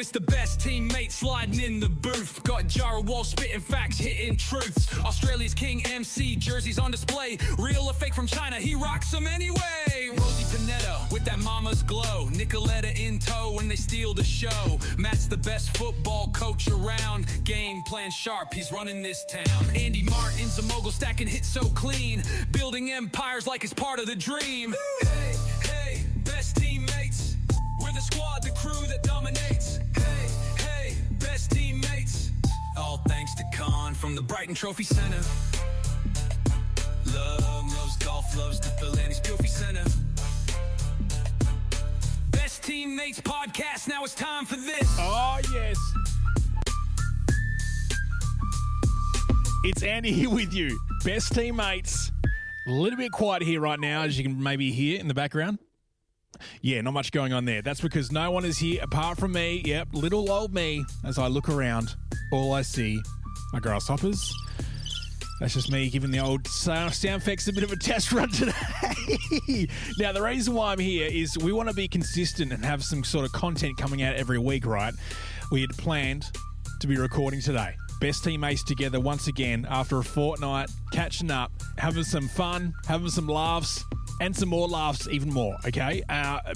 it's the best teammate sliding in the booth. Got Jara Wall spitting facts, hitting truths. Australia's King MC jerseys on display. Real or fake from China, he rocks them anyway. Rosie Panetta with that mama's glow. Nicoletta in tow when they steal the show. Matt's the best football coach around. Game plan sharp, he's running this town. Andy Martin's a mogul, stacking hits so clean. Building empires like it's part of the dream. Hey, hey, best teammates. We're the squad, the crew that dominates. Hey, hey, best teammates. All thanks to Con from the Brighton Trophy Center. Love loves golf, loves the Philandy's Trophy Center. Best Teammates podcast, now it's time for this. Oh, yes. It's Andy here with you. Best Teammates. A little bit quiet here right now, as you can maybe hear in the background. Yeah, not much going on there. That's because no one is here apart from me. Yep, little old me. As I look around, all I see are grasshoppers. That's just me giving the old sound effects a bit of a test run today. Now, the reason why I'm here is we want to be consistent and have some sort of content coming out every week, right? We had planned to be recording today. Best teammates together once again after a fortnight, catching up, having some fun, having some laughs, and some more laughs, even more, okay?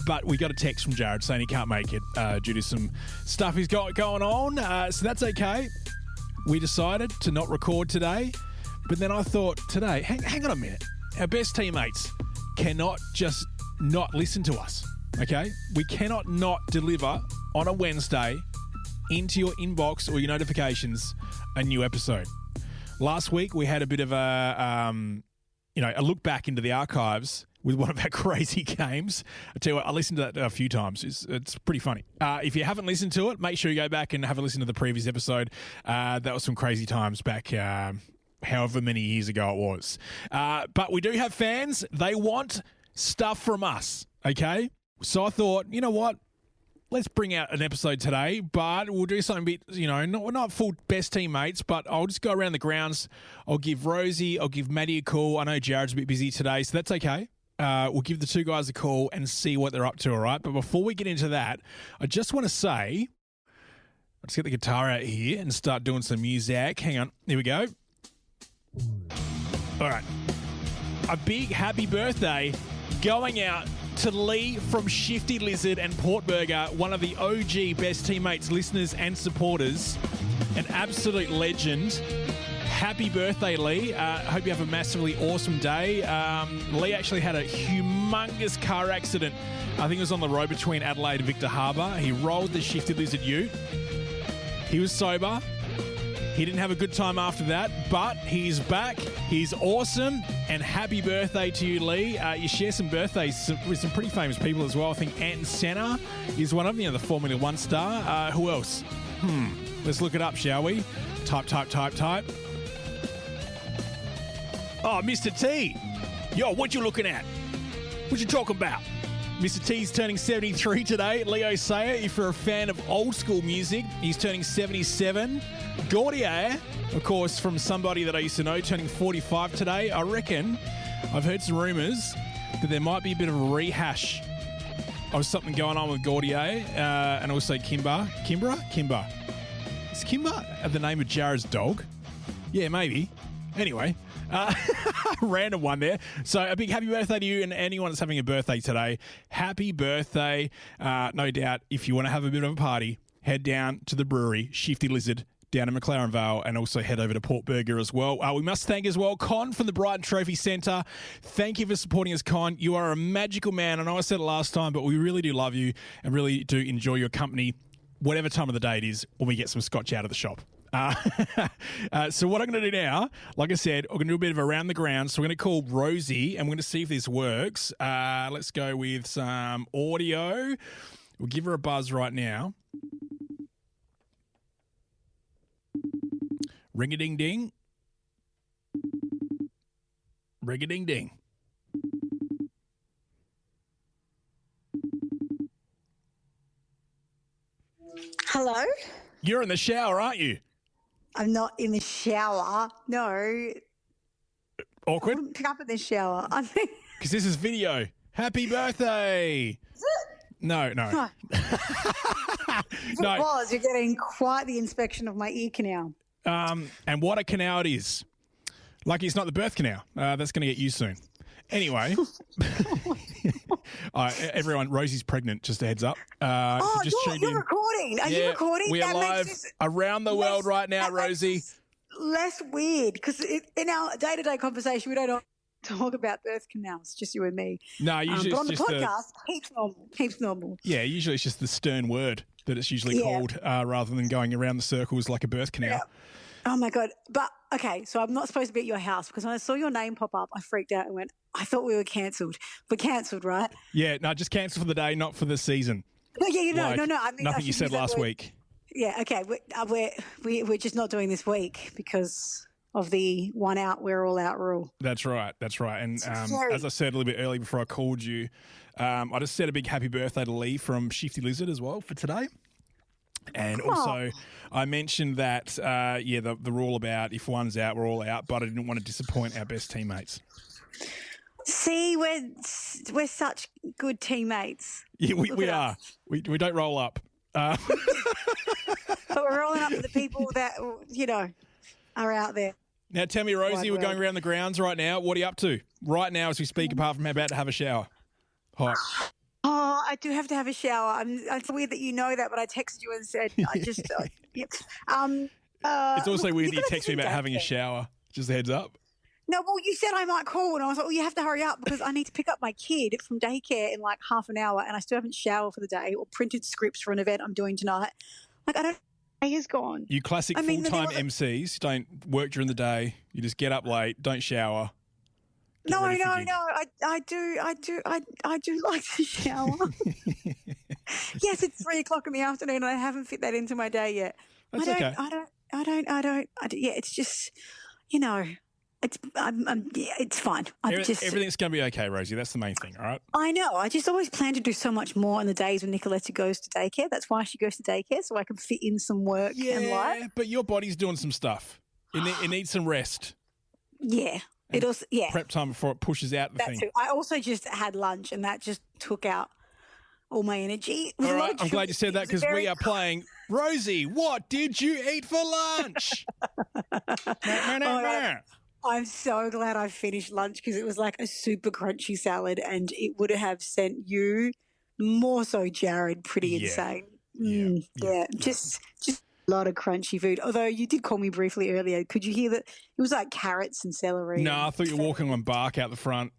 But we got a text from Jared saying he can't make it due to some stuff he's got going on. So that's okay. We decided to not record today. But then I thought today, hang on a minute. Our best teammates cannot just not listen to us, okay? We cannot not deliver on a Wednesday into your inbox or your notifications a new episode. Last week, we had a bit of a look back into the archives with one of our crazy games. I tell you what, I listened to that a few times. It's pretty funny. If you haven't listened to it, make sure you go back and have a listen to the previous episode. That was some crazy times back however many years ago it was. But we do have fans. They want stuff from us, okay? So I thought, you know what? Let's bring out an episode today, but we'll do something a bit, not full best teammates, but I'll just go around the grounds. I'll give Rosie, I'll give Maddie a call. I know Jared's a bit busy today, so that's okay. We'll give the two guys a call and see what they're up to, all right? But before we get into that, I just want to say, let's get the guitar out here and start doing some music. Hang on. Here we go. All right. A big happy birthday going out to Lee from Shifty Lizard and Portburger, one of the OG Best Teammates listeners and supporters, an absolute legend. Happy birthday, Lee. Hope you have a massively awesome day. Lee actually had a humongous car accident. I think it was on the road between Adelaide and Victor Harbour. He rolled the Shifty Lizard ute. He was sober. He didn't have a good time after that, but he's back. He's awesome, and happy birthday to you, Lee. You share some birthdays with some pretty famous people as well. I think Anton Senna is one of them, the Formula One star. Who else? Let's look it up, shall we? Type. Oh, Mr. T. Yo, what you looking at? What you talking about? Mr. T's turning 73 today. Leo Sayer, if you're a fan of old school music, he's turning 77. Gaudier, of course, from somebody that I used to know, turning 45 today. I reckon, I've heard some rumours that there might be a bit of a rehash of something going on with Gaudier and also Kimber. Is Kimber the name of Jared's dog? Yeah, maybe. Anyway, random one there. So a big happy birthday to you and anyone that's having a birthday today. Happy birthday. No doubt, if you want to have a bit of a party, head down to the brewery, Shifty Lizard, down in McLaren Vale, and also head over to Portburger as well. We must thank as well Con from the Brighton Trophy Centre. Thank you for supporting us, Con. You are a magical man. I know I said it last time, but we really do love you and really do enjoy your company, whatever time of the day it is, when we get some scotch out of the shop. So what I'm going to do now, like I said, I'm going to do a bit of around the ground. So we're going to call Rosie, and we're going to see if this works. Let's go with some audio. We'll give her a buzz right now. Ring-a-ding-ding. Ring-a-ding-ding. Hello? You're in the shower, aren't you? I'm not in the shower. No. Awkward? I wouldn't pick up in the shower. I mean, Because this is video. Happy birthday. is it? No. No. No. It was. You're getting quite the inspection of my ear canal. And what a canal it is. Lucky it's not the birth canal. That's going to get used soon. Anyway, everyone, Rosie's pregnant, just a heads up. Oh, just you're recording. Are you recording? We are live around the world right now, Rosie. Less weird because in our day-to-day conversation, we don't talk about birth canals, just you and me. No, usually but it's on the just podcast, heaps normal. Yeah, usually it's just the stern word that it's usually called rather than going around the circles like a birth canal. Yeah. Oh, my God. But, okay, so I'm not supposed to be at your house because when I saw your name pop up, I freaked out and went, I thought we were cancelled. We're cancelled, right? Yeah, no, just cancel for the day, not for the season. No, no. I mean, nothing you said last week. Yeah, okay. We're just not doing this week because of the one out, we're all out rule. That's right. And as I said a little bit earlier before I called you, I just said a big happy birthday to Lee from Shifty Lizard as well for today. And also, I mentioned that, the rule about if one's out, we're all out, but I didn't want to disappoint our best teammates. See, we're such good teammates. Yeah, we are. We don't roll up. But we're rolling up to the people that, are out there. Now, tell me, Rosie, we're going around the grounds right now. What are you up to right now as we speak, apart from about to have a shower? Hot. Oh, I do have to have a shower. It's weird that you know that, but I texted you and said, it's also weird that you text me about having a shower. Just a heads up. No, well, you said I might call, and I was like, well, you have to hurry up because I need to pick up my kid from daycare in like half an hour, and I still haven't showered for the day or printed scripts for an event I'm doing tonight. Like, I don't know, day is gone. You classic full-time MCs don't work during the day. You just get up late, don't shower. No. I do like to shower. Yes, it's 3:00 in the afternoon, and I haven't fit that into my day yet. That's okay. Yeah, it's just, it's fine. Everything's going to be okay, Rosie. That's the main thing, all right? I know. I just always plan to do so much more on the days when Nicoletta goes to daycare. That's why she goes to daycare, so I can fit in some work and life. Yeah, but your body's doing some stuff. It needs some rest. Yeah. And prep time before it pushes out the thing. Too. I also just had lunch, and that just took out all my energy. All right, I'm glad you said that because we are playing Rosie, what did you eat for lunch? I'm so glad I finished lunch because it was like a super crunchy salad, and it would have sent you, more so Jared, pretty insane. Yeah. Just a lot of crunchy food. Although you did call me briefly earlier. Could you hear that? It was like carrots and celery. No, I thought you were walking on bark out the front.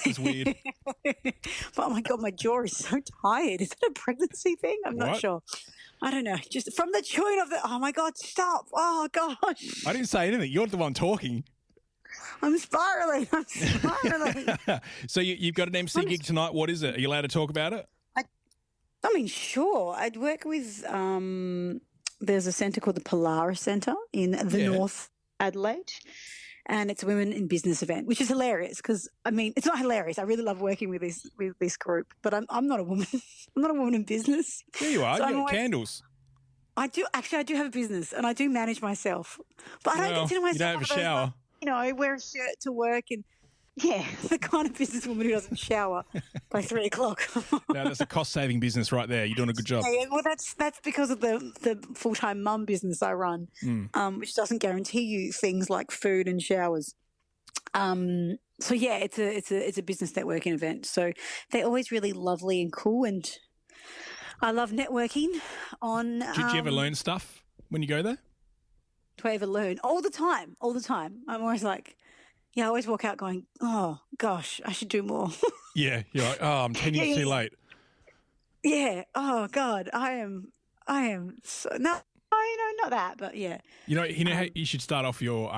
It's weird. But oh my God, my jaw is so tired. Is that a pregnancy thing? I'm not sure. I don't know. Just from the chewing of oh my God, stop. Oh gosh. I didn't say anything. You're the one talking. I'm spiraling. So you've got an MC gig tonight. What is it? Are you allowed to talk about it? I mean, sure. I'd work with, there's a centre called the Polaris Centre in the North Adelaide, and it's a women in business event, which is hilarious because, I mean, it's not hilarious. I really love working with this group, but I'm not a woman. I'm not a woman in business. There you are. So you got candles. I do have a business, and I do manage myself, but I don't consider myself. You don't have a shower. Wear a shirt to work and, the kind of businesswoman who doesn't shower by 3:00. No, that's a cost-saving business right there. You're doing a good job. Yeah, well, that's because of the full-time mum business I run, which doesn't guarantee you things like food and showers. So yeah, it's a business networking event. So they're always really lovely and cool, and I love networking. Did you ever learn stuff when you go there? Do I ever learn? All the time. I'm always like, I always walk out going, oh gosh, I should do more. Yeah, you're like, oh, I'm 10 years too late. Yeah. Oh God, I am. So, no, not that, but yeah. How you should start off your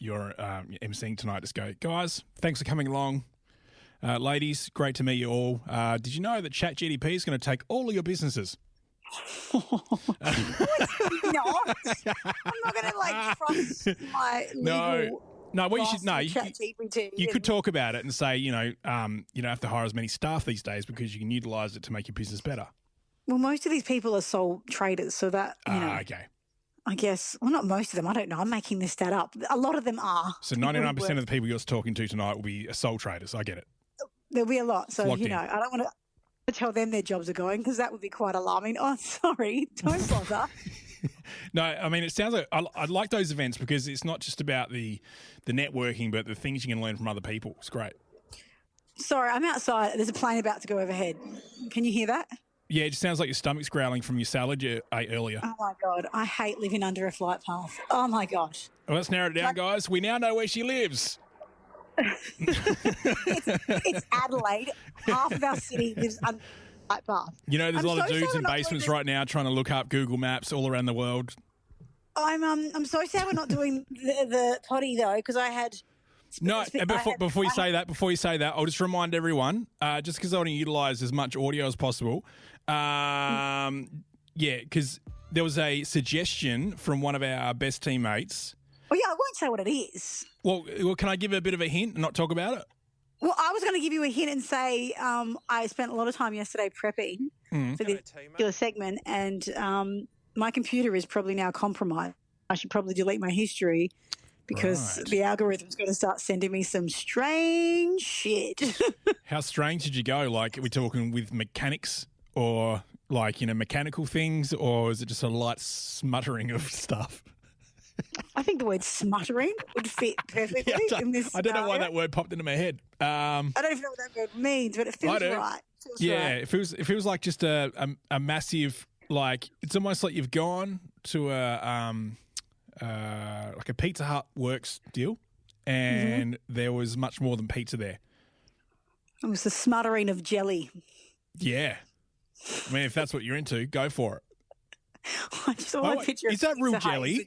emceeing tonight. Just go, guys. Thanks for coming along. Ladies, great to meet you all. Did you know that ChatGPT is going to take all of your businesses? No, I'm not going to trust my legal. No. What you should you could talk about it and say, you don't have to hire as many staff these days because you can utilize it to make your business better. Well, most of these people are sole traders, so that okay. I guess. Well, not most of them. I don't know. I'm making this stat up. A lot of them are. So 99% of the people you're talking to tonight will be sole traders. I get it. There'll be a lot. So I don't want to. to tell them their jobs are going because that would be quite alarming. Oh, sorry, don't bother. No, I mean, it sounds like I like those events because it's not just about the networking, but the things you can learn from other people. It's great. Sorry, I'm outside. There's a plane about to go overhead. Can you hear that? Yeah, it just sounds like your stomach's growling from your salad you ate earlier. Oh, my God. I hate living under a flight path. Oh, my gosh. Well, let's narrow it down, guys. We now know where she lives. It's Adelaide. Half of our city lives under a flight path. You know, there's a lot of dudes in basements right now trying to look up Google Maps all around the world. I'm so sad we're not doing the potty, though, because I had... No, before you say that, I'll just remind everyone, just because I want to utilise as much audio as possible. Because there was a suggestion from one of our best teammates. Well, yeah, I won't say what it is. Well, can I give a bit of a hint and not talk about it? Well, I was going to give you a hint and say I spent a lot of time yesterday prepping for this particular segment, and my computer is probably now compromised. I should probably delete my history. Because the algorithm's going to start sending me some strange shit. How strange did you go? Like, are we talking with mechanics or like, mechanical things, or is it just a light smuttering of stuff? I think the word smuttering would fit perfectly in this I don't know why that word popped into my head. I don't even know what that word means, but it feels right. It feels like just a massive, like, it's almost like you've gone to like a Pizza Hut Works deal, and there was much more than pizza there. It was the smuttering of jelly. Yeah. I mean, if that's what you're into, go for it. I just want to picture is that real jelly?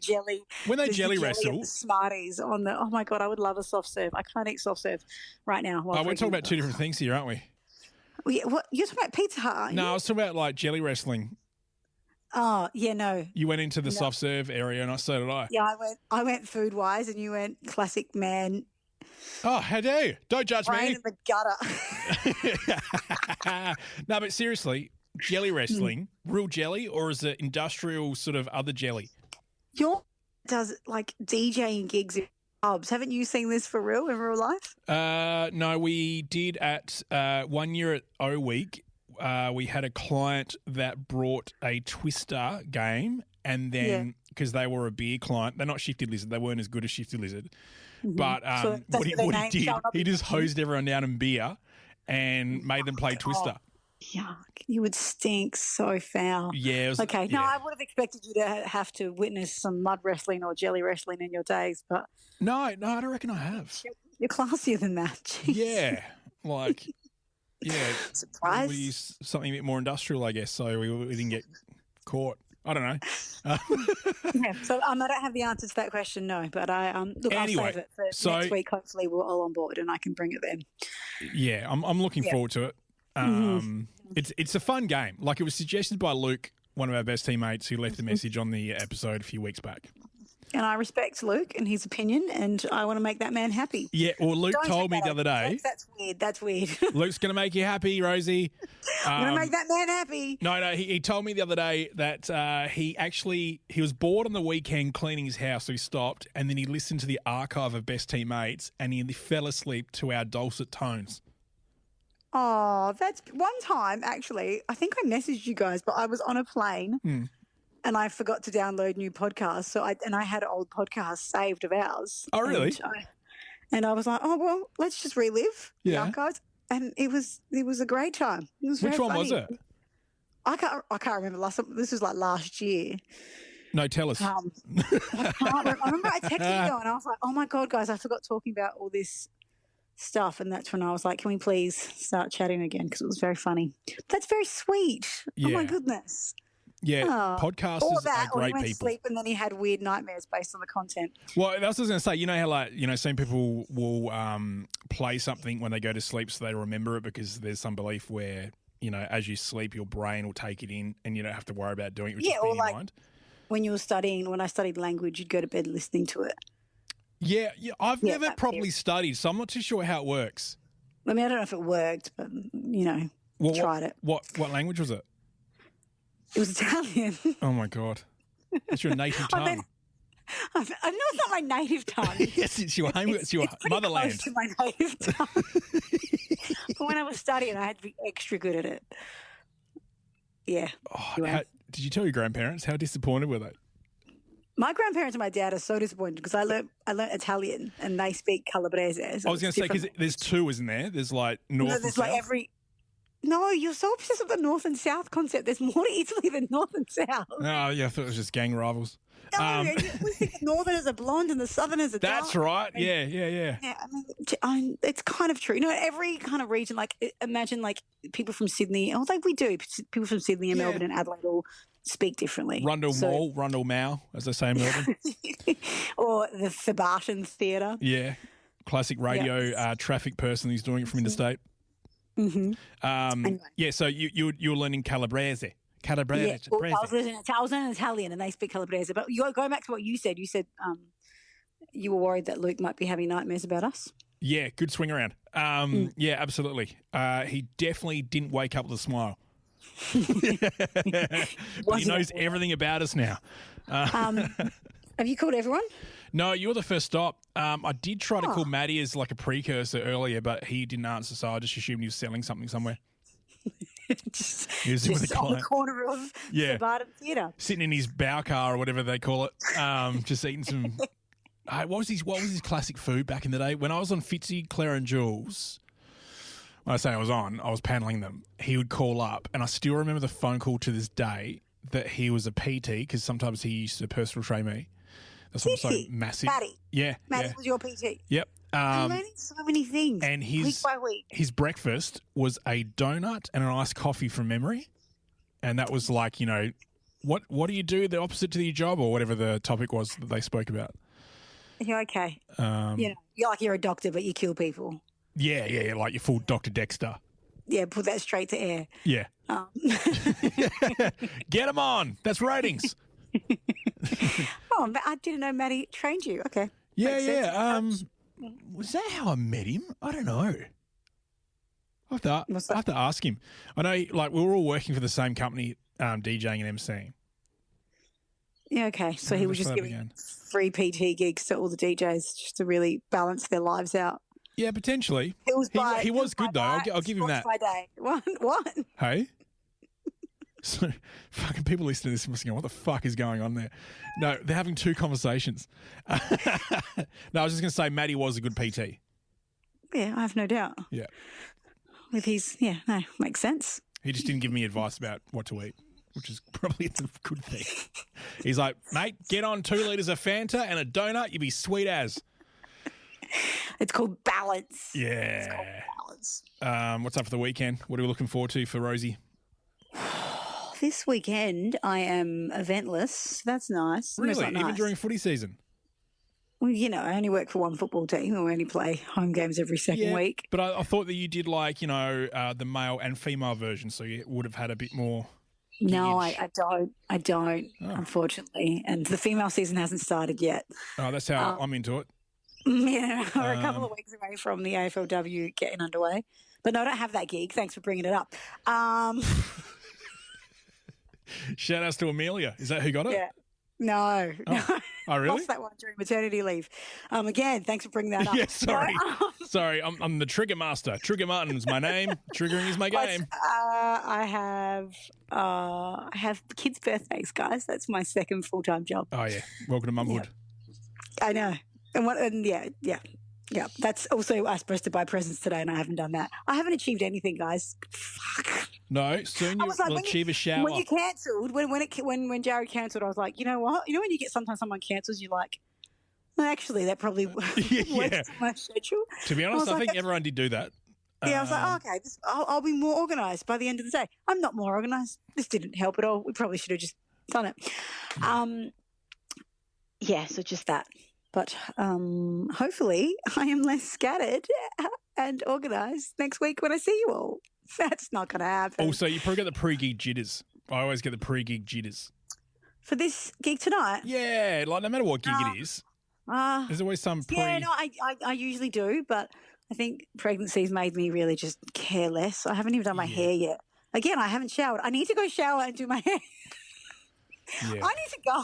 When they jelly wrestle? The Smarties on the, oh my God, I would love a soft serve. I can't eat soft serve right now. We're talking about two different things here, aren't we? Well, yeah, what, you're talking about Pizza Hut, aren't you? No, I was talking about like jelly wrestling. Oh, yeah, no. You went into the soft serve area, and so did I. Yeah, I went food wise, and you went classic man. Oh, how dare you? Don't judge me. In the gutter. No, but seriously, jelly wrestling, real jelly, or is it industrial sort of other jelly? Your does like DJing gigs in pubs. Haven't you seen this for real in real life? No, we did at 1 year at O Week. We had a client that brought a Twister game, and then because they were a beer client, they're not Shifty Lizard, they weren't as good as Shifty Lizard. But So what he did, he just hosed everyone down in beer and made them play Twister. Yuck. You would stink so foul. Yeah. Okay. No, I would have expected you to have to witness some mud wrestling or jelly wrestling in your days, but No, I don't reckon I have. you're classier than that. Jeez. Yeah. Like, yeah. Surprise. We used something a bit more industrial, I guess, so we didn't get caught. I don't know. Yeah, so I don't have the answer to that question, no. But look, Anyway, I'll save it for next week. Hopefully, we're all on board and I can bring it then. Yeah, I'm looking forward to it. It's a fun game. Like, it was suggested by Luke, one of our best teammates, who left a message on the episode a few weeks back. And I respect Luke and his opinion, and I want to make that man happy. Yeah, well, Luke told me the other day. That's weird. That's weird. Luke's going to make you happy, Rosie. I'm going to make that man happy. No, he told me the other day that he was bored on the weekend cleaning his house, so he stopped, and then he listened to the archive of Best Teammates, and he fell asleep to our dulcet tones. Oh, that's one time, actually. I think I messaged you guys, but I was on a plane. And I forgot to download new podcasts. So I had old podcasts saved of ours. Oh, really? And I was like, oh, well, let's just relive the archives. And it was a great time. It was Which very one funny. was it? I can't remember. This was like last year. No, tell us. I remember I texted you and I was like, oh my God, guys, I forgot talking about all this stuff. And that's when I was like, can we please start chatting again? Because it was very funny. That's very sweet. Yeah. Oh my goodness. Yeah, podcasters are or great he went people. to sleep and then he had weird nightmares based on the content. Well, that's what I was going to say. You know how, some people will play something when they go to sleep so they remember it, because there's some belief where, as you sleep, your brain will take it in and you don't have to worry about doing it, which is in your mind. When I studied language, you'd go to bed listening to it. Yeah, I've never properly studied, so I'm not too sure how it works. I mean, I don't know if it worked, but, tried it. What language was it? It was Italian. Oh, my God. It's your native tongue. I know it's not my native tongue. Yes, it's your home. It's your Pretty motherland. close to my native tongue. But when I was studying, I had to be extra good at it. Yeah. Oh, Anyway. did you tell your grandparents? How disappointed were they? My grandparents and my dad are so disappointed because I learnt Italian and they speak calabrese. So I was going to say, because there's two, isn't there? There's like north and there's south. like No, you're so obsessed with the north and south concept. There's more to Italy than north and south. Oh, yeah, I thought it was just gang rivals. No, we think the northerners are blonde and the southerners are dark. That's right. And, Yeah. Yeah, it's kind of true. You know, every kind of region, like imagine like people from Sydney, we do, people from Sydney and Melbourne and Adelaide all speak differently. Rundle Mall, as they say in Melbourne. Or the Thebarton Theatre. Yeah. Classic radio traffic person who's doing it from interstate. Mm-hmm. Anyway. Yeah, so you're learning Calabrese. Calabrese. Yeah, well, I was learning Italian and they speak Calabrese. But going back to what you said you were worried that Luke might be having nightmares about us. Yeah, good swing around. Yeah, absolutely. He definitely didn't wake up with a smile. But he knows everything about us now. Have you called everyone? No, you're the first stop. I did try to call Matty as like a precursor earlier, but he didn't answer, so I just assumed he was selling something somewhere. just with a on the client. corner of the Barton Theatre. Sitting in his bow car or whatever they call it, just eating some... what was his classic food back in the day? When I was on Fitzy, Claire and Jules, when I say I was paneling them, he would call up, and I still remember the phone call to this day that he was a PT, because sometimes he used to personal train me. That's also massive. Matty. Yeah. Matty was your PT. Yep. I'm learning so many things. And week by week. His breakfast was a donut and an iced coffee from memory. And that was like, what do you do the opposite to your job, or whatever the topic was that they spoke about? You're okay. You're a doctor, but you kill people. Yeah, like your full Dr. Dexter. Yeah, put that straight to air. Yeah. Get him on. That's ratings. I didn't know Matty trained you. Okay. Yeah. Was that how I met him? I don't know. I have to ask him. I know, like, we were all working for the same company, DJing and MCing. Yeah, okay. So he was just giving free PT gigs to all the DJs just to really balance their lives out. Yeah, potentially. He was good, though. I'll give him that. By day. What? Hey? So, fucking people listening to this must be going, what the fuck is going on there? No, they're having two conversations. No, I was just going to say Matty was a good PT. Yeah, I have no doubt. Yeah. Makes sense. He just didn't give me advice about what to eat, which is probably a good thing. He's like, mate, get on 2 litres of Fanta and a donut, you'll be sweet as. It's called balance. Yeah. It's called balance. What's up for the weekend? What are we looking forward to for Rosie? This weekend, I am eventless. That's nice. Really? Even during footy season? Well, I only work for one football team. We only play home games every second week. But I thought that you did like, the male and female version, so you would have had a bit more... No, I don't, unfortunately. And the female season hasn't started yet. Oh, that's how I'm into it. Yeah, we're a couple of weeks away from the AFLW getting underway. But no, I don't have that gig. Thanks for bringing it up. Shout outs to Amelia. Is that who got it? Yeah. No. Oh, really? Lost that one during maternity leave. Again, thanks for bringing that up. Yeah, sorry. Sorry, I'm the Trigger Master. Trigger Martin's my name. Triggering is my game. I have kids' birthdays, guys. That's my second full-time job. Oh, yeah. Welcome to mumhood. I know. Yeah. That's also, I supposed to buy presents today, and I haven't done that. I haven't achieved anything, guys. Fuck. No, soon you'll achieve a shower. When you cancelled, when Jared cancelled, I was like, you know what? You know when you get sometimes someone cancels, you're like, well, actually, that probably works with my schedule. To be honest, I think everyone did do that. Yeah, I was like, okay, I'll be more organised by the end of the day. I'm not more organised. This didn't help at all. We probably should have just done it. So just that. But hopefully I am less scattered and organised next week when I see you all. That's not going to happen. Also, you probably got the pre-gig jitters. I always get the pre-gig jitters. For this gig tonight? Yeah, like no matter what gig it is, there's always some pre... Yeah, no, I usually do, but I think pregnancy's made me really just care less. I haven't even done my hair yet. Again, I haven't showered. I need to go shower and do my hair. I need to go.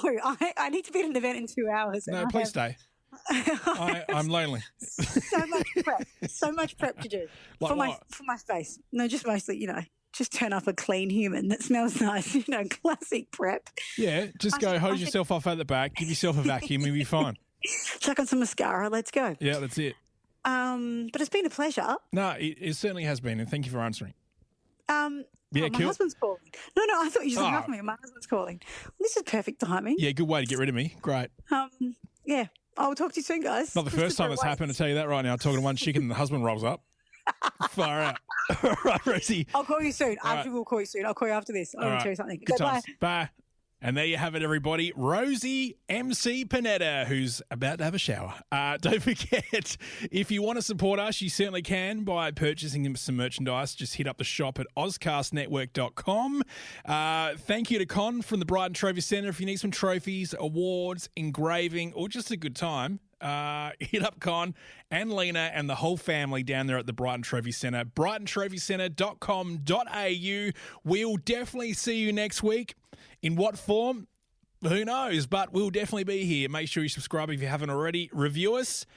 I need to be at an event in 2 hours. No, please stay. I'm lonely. So much prep to do Like for my face. No, just mostly, just turn up a clean human that smells nice. Classic prep. Yeah, just go hose yourself off at the back, give yourself a vacuum, you'll be fine. Chuck on some mascara. Let's go. Yeah, that's it. But it's been a pleasure. No, it certainly has been, and thank you for answering. My cool. husband's calling. No, I thought you just hung up on me. My husband's calling. This is perfect timing. Yeah, good way to get rid of me. Great. Yeah. I'll talk to you soon, guys. Not the first time that's happened, to tell you that right now. Talking to one chicken and the husband rolls up. Far out. All right, Rosie. I'll call you soon. We'll call you soon. I'll call you after this. I'll tell you something. Good Bye. times. Bye. And there you have it, everybody. Rosie MC Panetta, who's about to have a shower. Don't forget, if you want to support us, you certainly can by purchasing some merchandise. Just hit up the shop at ozcastnetwork.com. Thank you to Con from the Brighton Trophy Centre. If you need some trophies, awards, engraving, or just a good time, hit up Con and Lena and the whole family down there at the Brighton Trophy Centre. BrightonTrophyCentre.com.au. We'll definitely see you next week. In what form? Who knows? But we'll definitely be here. Make sure you subscribe if you haven't already. Review us.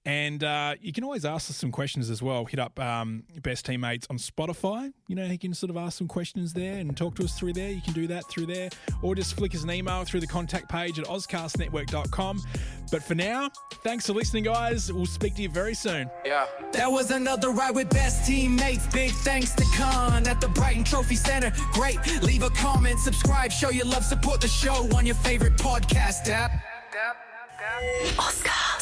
And you can always ask us some questions as well. Hit up Best Teammates on Spotify. You can sort of ask some questions there and talk to us through there. You can do that through there. Or just flick us an email through the contact page at ozcastnetwork.com. But for now, thanks for listening, guys. We'll speak to you very soon. Yeah. That was another ride with Best Teammates. Big thanks to Con at the Brighton Trophy Centre. Great. Leave a comment, subscribe, show your love, support the show on your favorite podcast app. Oscar.